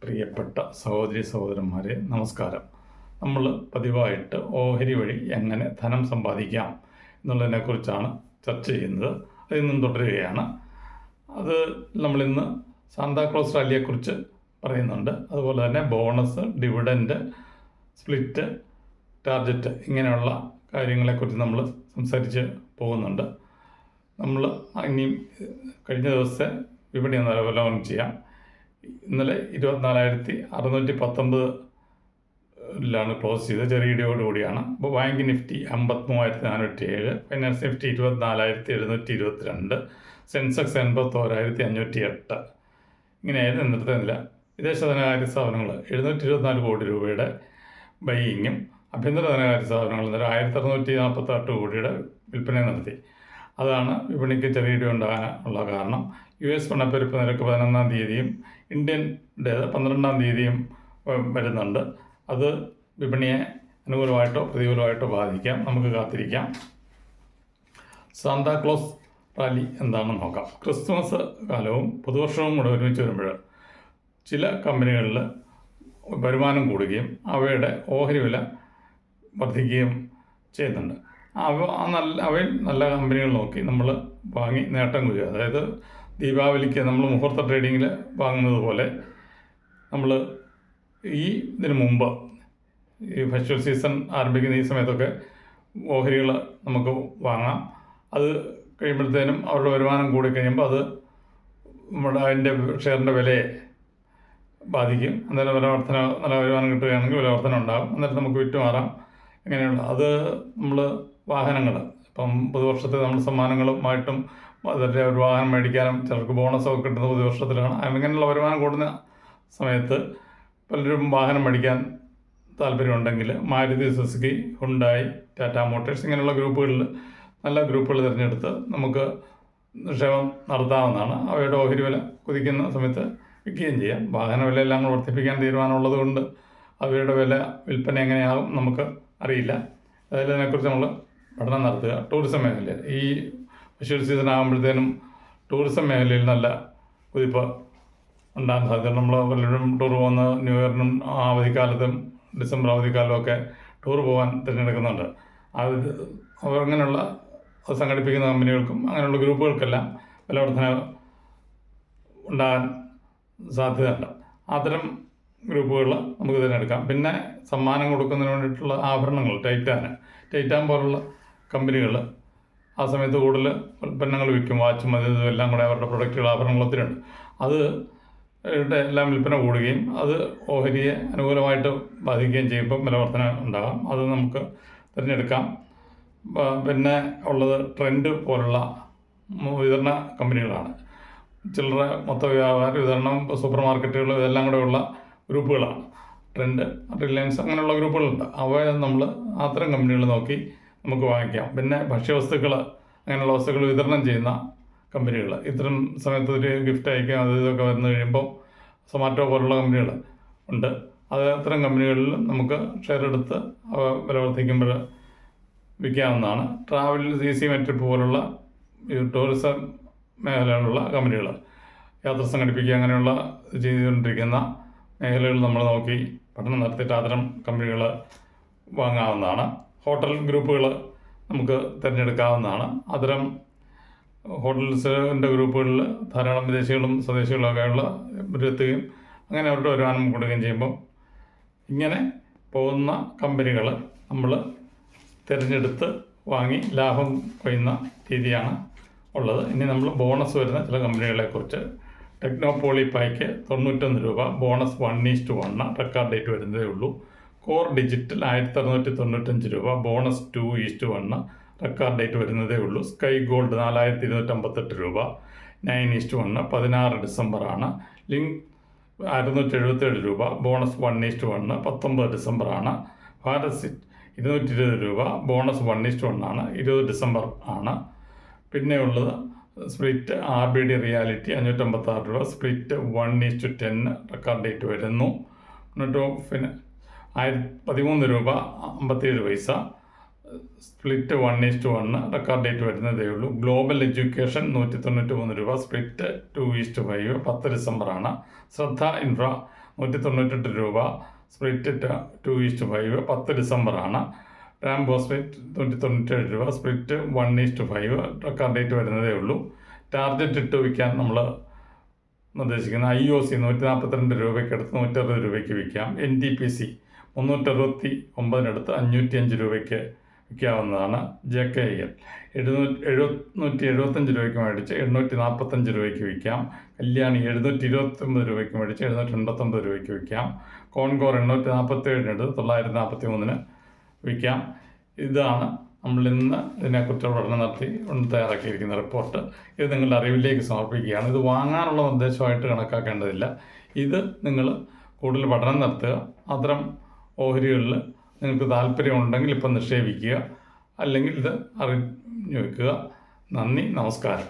പ്രിയപ്പെട്ട സഹോദരി സഹോദരന്മാരെ നമസ്കാരം. നമ്മൾ പതിവായിട്ട് ഓഹരി വഴി എങ്ങനെ ധനം സമ്പാദിക്കാം എന്നുള്ളതിനെക്കുറിച്ചാണ് ചർച്ച ചെയ്യുന്നത്. അതിൽ നിന്നും തുടരുകയാണ്. അത് നമ്മളിന്ന് സാന്താക്ലോസ് റാലിയെക്കുറിച്ച് പറയുന്നുണ്ട്. അതുപോലെ തന്നെ ബോണസ്, ഡിവിഡൻഡ്, സ്പ്ലിറ്റ്, ടാർജറ്റ് ഇങ്ങനെയുള്ള കാര്യങ്ങളെക്കുറിച്ച് നമ്മൾ സംസാരിച്ച് പോകുന്നുണ്ട്. നമ്മൾ ഇനിയും കഴിഞ്ഞ ദിവസത്തെ വിപണി ഒന്ന് അവലോകനം ചെയ്യാം. ഇന്നലെ 24,619 ക്ലോസ് ചെയ്ത് ചെറിയ ഇടിയോടുകൂടിയാണ്. അപ്പോൾ bank Nifty 53,407, finance Nifty 24,722, Sensex 81,508 ഇങ്ങനെയായിരുന്നു ഇന്നത്തെ നില. വിദേശ ധനകാര്യ സ്ഥാപനങ്ങൾ 724 കോടി രൂപയുടെ ബൈയിങ്ങും ആഭ്യന്തര ധനകാര്യ സ്ഥാപനങ്ങൾ 1,648 കോടിയുടെ വിൽപ്പന നടത്തി. അതാണ് വിപണിക്ക് ചെറിയ ഇടി ഉണ്ടാകാനുള്ള കാരണം. US പണപ്പെരുപ്പ് നിരക്ക് 11-ാം തീയതിയും ഇന്ത്യൻ്റേത് 12-ാം തീയതിയും വരുന്നുണ്ട്. അത് വിപണിയെ അനുകൂലമായിട്ടോ പ്രതികൂലമായിട്ടോ ബാധിക്കാം. നമുക്ക് കാത്തിരിക്കാം. സാന്താക്ലോസ് റാലി എന്താണെന്ന് നോക്കാം. ക്രിസ്മസ് കാലവും പുതുവർഷവും കൂടെ ഒരുമിച്ച് വരുമ്പോൾ ചില കമ്പനികളിൽ വരുമാനം കൂടുകയും അവയുടെ ഓഹരി വില വർദ്ധിക്കുകയും ചെയ്യുന്നുണ്ട്. അവയിൽ നല്ല കമ്പനികൾ നോക്കി നമ്മൾ വാങ്ങി നേട്ടം കൊയ്യുക. അതായത് ദീപാവലിക്ക് നമ്മൾ മുഹൂർത്ത ട്രേഡിങ്ങിൽ വാങ്ങുന്നത് പോലെ നമ്മൾ ഇതിന് മുമ്പ് ഈ ഫെസ്റ്റിവൽ സീസൺ ആരംഭിക്കുന്ന ഈ സമയത്തൊക്കെ ഓഹരികൾ നമുക്ക് വാങ്ങാം. അത് കഴിയുമ്പോഴത്തേനും അവരുടെ വരുമാനം കൂടിക്കഴിയുമ്പോൾ അത് അതിൻ്റെ ഷെയറിൻ്റെ വിലയെ ബാധിക്കും. അന്നേരം നല്ല വരുമാനം കിട്ടുകയാണെങ്കിൽ വില വർധന ഉണ്ടാകും. അന്നേരം നമുക്ക് വിറ്റുമാറാം. ഇങ്ങനെയുള്ള അത് നമ്മൾ വാഹനങ്ങൾ ഇപ്പം പുതുവർഷത്തെ നമ്മൾ സമ്മാനങ്ങളുമായിട്ടും അതിൻ്റെ ഒരു വാഹനം മേടിക്കാനും ചിലർക്ക് ബോണസൊക്കെ കിട്ടുന്നത് പുതുവർഷത്തിലാണ്. അങ്ങനെയുള്ള വരുമാനം കൂടുന്ന സമയത്ത് പലരും വാഹനം മേടിക്കാൻ താല്പര്യമുണ്ടെങ്കിൽ Maruti Suzuki, Hyundai, Tata Motors ഇങ്ങനെയുള്ള ഗ്രൂപ്പുകളിൽ നല്ല ഗ്രൂപ്പുകൾ തിരഞ്ഞെടുത്ത് നമുക്ക് നിക്ഷേപം നടത്താവുന്നതാണ്. അവയുടെ ഓഹരി വില കുതിക്കുന്ന സമയത്ത് വിൽക്കുകയും ചെയ്യാം. വാഹന വിലയെല്ലാം കൂടെ വർദ്ധിപ്പിക്കാൻ തീരുമാനമുള്ളത് കൊണ്ട് അവയുടെ വിൽപ്പന എങ്ങനെയാകും നമുക്ക് അറിയില്ല. അതിനെക്കുറിച്ച് നമ്മൾ പഠനം നടത്തുക. ടൂറിസം മേഖല ഈ വിഷു സീസൺ ആകുമ്പോഴത്തേനും ടൂറിസം മേഖലയിൽ നല്ല കുതിപ്പ് ഉണ്ടാകാൻ സാധ്യത. നമ്മൾ പലരും ടൂർ പോകുന്ന ന്യൂ ഇയറിനും അവധിക്കാലത്തും ഡിസംബർ അവധിക്കാലമൊക്കെ ടൂർ പോകാൻ തിരഞ്ഞെടുക്കുന്നുണ്ട്. അങ്ങനെയുള്ള സംഘടിപ്പിക്കുന്ന കമ്പനികൾക്കും അങ്ങനെയുള്ള ഗ്രൂപ്പുകൾക്കെല്ലാം വില വർധന ഉണ്ടാകാൻ സാധ്യതയുണ്ട്. അത്തരം ഗ്രൂപ്പുകൾ നമുക്ക് തിരഞ്ഞെടുക്കാം. പിന്നെ സമ്മാനം കൊടുക്കുന്നതിന് വേണ്ടിയിട്ടുള്ള ആഭരണങ്ങൾ, ടൈറ്റാൻ പോലുള്ള കമ്പനികൾ ആ സമയത്ത് കൂടുതൽ ഉൽപ്പന്നങ്ങൾ വിൽക്കും. വാച്ചും അതും എല്ലാം കൂടെ അവരുടെ പ്രൊഡക്റ്റുകൾ, ആഭരണങ്ങൾ ഒത്തിരി ഉണ്ട്. അത് എല്ലാം വിൽപ്പന കൂടുകയും അത് ഓഹരിയെ അനുകൂലമായിട്ട് ബാധിക്കുകയും ചെയ്യുമ്പോൾ വിലവർധന ഉണ്ടാകാം. അത് നമുക്ക് തിരഞ്ഞെടുക്കാം. പിന്നെ ഉള്ളത് ട്രെൻഡ് പോലുള്ള വിതരണ കമ്പനികളാണ്. ചില്ലറ മൊത്ത വ്യാപാര വിതരണം, സൂപ്പർ മാർക്കറ്റുകൾ ഇതെല്ലാം കൂടെ ഉള്ള ഗ്രൂപ്പുകളാണ്. ട്രെൻഡ്, റിലയൻസ് അങ്ങനെയുള്ള ഗ്രൂപ്പുകളുണ്ട്. അവയെ നമ്മൾ അത്തരം കമ്പനികൾ നോക്കി നമുക്ക് വാങ്ങിക്കാം. പിന്നെ ഭക്ഷ്യവസ്തുക്കൾ, അങ്ങനെയുള്ള വസ്തുക്കൾ വിതരണം ചെയ്യുന്ന കമ്പനികൾ, ഇത്തരം സമയത്ത് ഒരു ഗിഫ്റ്റ് അയക്കാം, അത് ഇതൊക്കെ വന്നു കഴിയുമ്പോൾ സൊമാറ്റോ പോലുള്ള കമ്പനികൾ ഉണ്ട്. അത്തരം കമ്പനികളിൽ നമുക്ക് ഷെയർ എടുത്ത് വില വർദ്ധിക്കുമ്പോൾ വിൽക്കാവുന്നതാണ്. ട്രാവൽ, CC മെട്രിപ്പ് പോലുള്ള ഈ ടൂറിസം മേഖലയിലുള്ള കമ്പനികൾ, യാത്ര സംഘടിപ്പിക്കുക അങ്ങനെയുള്ള ചെയ്തുകൊണ്ടിരിക്കുന്ന മേഖലകൾ നമ്മൾ നോക്കി പഠനം നടത്തിയിട്ട് അത്തരം കമ്പനികൾ വാങ്ങാവുന്നതാണ്. ഹോട്ടൽ ഗ്രൂപ്പുകൾ നമുക്ക് തിരഞ്ഞെടുക്കാവുന്നതാണ്. അത്തരം ഹോട്ടൽസിൻ്റെ ഗ്രൂപ്പുകളിൽ ധാരാളം വിദേശികളും സ്വദേശികളൊക്കെയുള്ള എത്തുകയും അങ്ങനെ അവരുടെ വരുമാനം കൂടുകയും ചെയ്യുമ്പോൾ ഇങ്ങനെ പോകുന്ന കമ്പനികൾ നമ്മൾ തിരഞ്ഞെടുത്ത് വാങ്ങി ലാഭം കൊയ്യുന്ന രീതിയാണ് ഉള്ളത്. ഇനി നമ്മൾ ബോണസ് വരുന്ന ചില കമ്പനികളെക്കുറിച്ച്. ടെക്നോപോളിപ്പായ്ക്ക് 91 രൂപ, ബോണസ് 1:1, റെക്കോർഡ് ഡേറ്റ് വരുന്നതേ ഉള്ളൂ. കോർ ഡിജിറ്റൽ 1695 രൂപ, ബോണസ് 2:1, റെക്കോർഡ് ഡേറ്റ് വരുന്നതേ ഉള്ളൂ. സ്കൈ ഗോൾഡ് 4258 രൂപ, 9:1, 16 ഡിസംബറാണ്. ലിങ്ക് 677 രൂപ, ബോണസ് 1:1, 19 ഡിസംബറാണ്. ഭാരത് 220 രൂപ, ബോണസ് 1:1 ആണ്, 20 ഡിസംബർ ആണ്. പിന്നെയുള്ളത് സ്പ്ലിറ്റ് RBD റിയാലിറ്റി 556 രൂപ, സ്പ്ലിറ്റ് 1:10, റെക്കോർഡ് ഡേറ്റ് വരുന്നു. എന്നിട്ട് 13 രൂപ 57 പൈസ, സ്പ്ലിറ്റ് 1:1 റെക്കോർഡ് ഡേറ്റ് വരുന്നതേ ഉള്ളൂ. ഗ്ലോബൽ എഡ്യൂക്കേഷൻ 193 രൂപ, സ്പ്ലിറ്റ് 2:5 10 ഡിസംബറാണ്. ശ്രദ്ധ ഇൻഫ്ര 198 രൂപ, സ്പ്ലിറ്റ് 2:5 10 ഡിസംബറാണ്. റാംബോ സ്പ്ലിറ്റ് 197 രൂപ, സ്പ്ലിറ്റ് 1:5 റെക്കോർഡ് ഡേറ്റ് വരുന്നതേ ഉള്ളൂ. ടാർഗറ്റ് ഇട്ട് വിൽക്കാൻ നമ്മൾ നിർദ്ദേശിക്കുന്ന IOC 142 രൂപയ്ക്കടുത്ത് 160 രൂപയ്ക്ക് വിൽക്കാം. NTPC 369 505 രൂപയ്ക്ക് വിൽക്കാവുന്നതാണ്. JKIL 775 രൂപയ്ക്ക് മേടിച്ച് 845 രൂപയ്ക്ക് വിൽക്കാം. കല്യാണി 729 രൂപയ്ക്ക് മേടിച്ച് 789 രൂപയ്ക്ക് വിൽക്കാം. കോൺകോർ 847 943 വിൽക്കാം. ഇതാണ് നമ്മൾ ഇന്ന് ഇതിനെക്കുറിച്ചുള്ള പഠനം നടത്തി തയ്യാറാക്കിയിരിക്കുന്ന റിപ്പോർട്ട്. ഇത് നിങ്ങളുടെ അറിവിലേക്ക് സമർപ്പിക്കുകയാണ്. ഇത് വാങ്ങാനുള്ള നിർദ്ദേശമായിട്ട് കണക്കാക്കേണ്ടതില്ല. ഇത് നിങ്ങൾ കൂടുതൽ പഠനം നടത്തുക. അത്തരം ഓഹരികളിൽ നിങ്ങൾക്ക് താല്പര്യമുണ്ടെങ്കിൽ ഇപ്പം നിക്ഷേപിക്കുക, അല്ലെങ്കിൽ ഇത് അറിഞ്ഞു വയ്ക്കുക. നന്ദി, നമസ്കാരം.